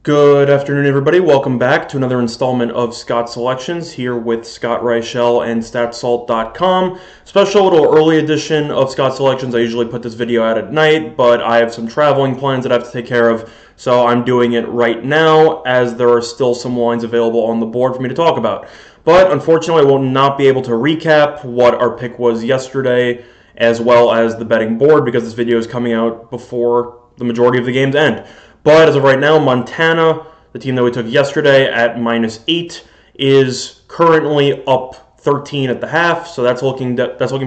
Good afternoon, everybody. Welcome back to another installment of Scott Selections here with Scott Reichel and StatSalt.com. Special little early edition of Scott Selections. I usually put this video out at night, but I have some traveling plans that I have to take care of, so I'm doing it right now as there are still some lines available on the board for me to talk about. But unfortunately, I will not be able to recap what our pick was yesterday as well as the betting board because this video is coming out before the majority of the games end. But as of right now, Montana, the team that we took yesterday at -8, is currently up 13 at the half, so that's looking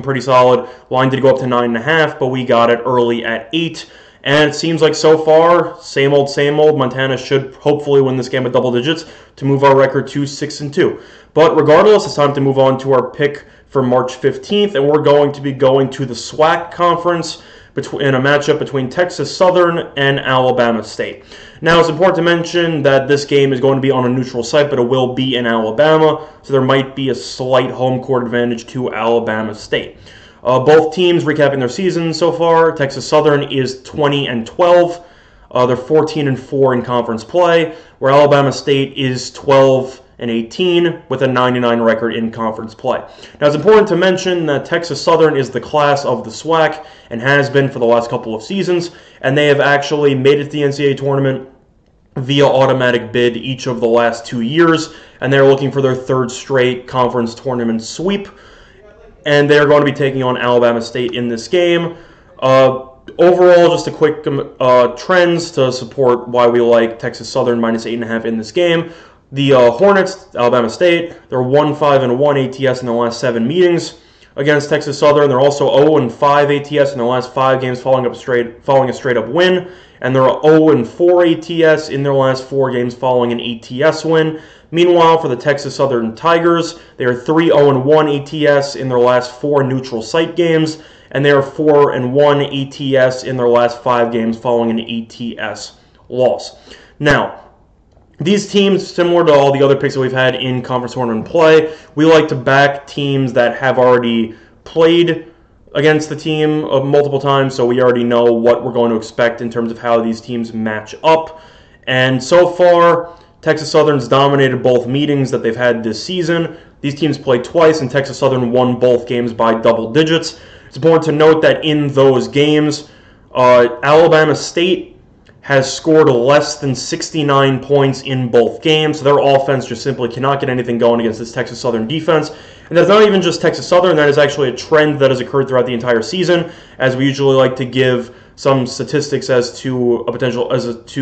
pretty solid. Line did go up to 9.5, but we got it early at 8, and it seems like so far, same old, same old. Montana should hopefully win this game at double digits to move our record to 6-2. But regardless, it's time to move on to our pick for March 15th, and we're going to be going to the SWAC conference in a matchup between Texas Southern and Alabama State. Now, it's important to mention that this game is going to be on a neutral site, but it will be in Alabama, so there might be a slight home court advantage to Alabama State. Both teams recapping their season so far. Texas Southern is 20-12. They're 14-4 in conference play, where Alabama State is 12-18 with a 99 record in conference play. Now, it's important to mention that Texas Southern is the class of the SWAC and has been for the last couple of seasons, and they have actually made it to the NCAA tournament via automatic bid each of the last 2 years, and they're looking for their third straight conference tournament sweep, and they're going to be taking on Alabama State in this game. Overall, just a quick trends to support why we like Texas Southern -8.5 in this game. The Hornets, Alabama State, they're 1-5-1 ATS in their last 7 meetings against Texas Southern. They're also 0-5 ATS in their last 5 games following a straight-up win, and they're 0-4 ATS in their last 4 games following an ATS win. Meanwhile, for the Texas Southern Tigers, they are 3-0-1 ATS in their last 4 neutral site games, and they are 4-1 ATS in their last 5 games following an ATS loss. Now, these teams, similar to all the other picks that we've had in conference tournament play, we like to back teams that have already played against the team multiple times, so we already know what we're going to expect in terms of how these teams match up. And so far, Texas Southern's dominated both meetings that they've had this season. These teams played twice, and Texas Southern won both games by double digits. It's important to note that in those games, Alabama State has scored less than 69 points in both games, so their offense just simply cannot get anything going against this Texas Southern defense. And that's not even just Texas Southern, that is actually a trend that has occurred throughout the entire season, as we usually like to give some statistics as to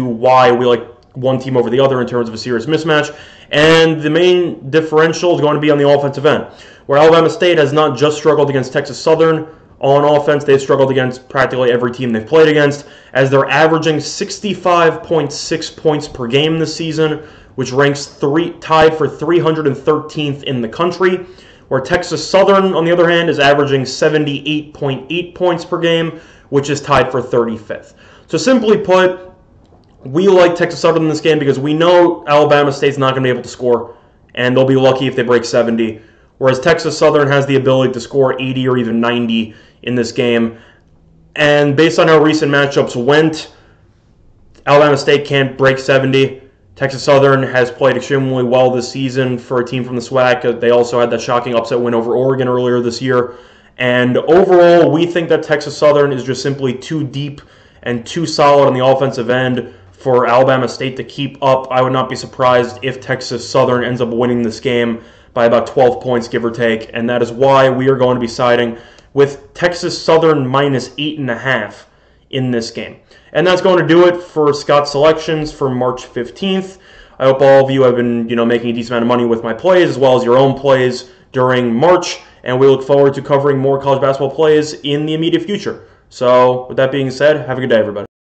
why we like one team over the other in terms of a serious mismatch. And the main differential is going to be on the offensive end, where Alabama State has not just struggled against Texas Southern on offense, they've struggled against practically every team they've played against, as they're averaging 65.6 points per game this season, which ranks tied for 313th in the country, where Texas Southern, on the other hand, is averaging 78.8 points per game, which is tied for 35th. So simply put, we like Texas Southern in this game because we know Alabama State's not going to be able to score, and they'll be lucky if they break 70, whereas Texas Southern has the ability to score 80 or even 90 in this game. And based on how recent matchups went, Alabama State can't break 70. Texas Southern has played extremely well this season for a team from the SWAC. They also had that shocking upset win over Oregon earlier this year. And overall, we think that Texas Southern is just simply too deep and too solid on the offensive end for Alabama State to keep up. I would not be surprised if Texas Southern ends up winning this game by about 12 points, give or take, and that is why we are going to be siding with Texas Southern -8.5 in this game. And that's going to do it for Scott Selections for March 15th. I hope all of you have been, making a decent amount of money with my plays, as well as your own plays during March, and we look forward to covering more college basketball plays in the immediate future. So, with that being said, have a good day, everybody.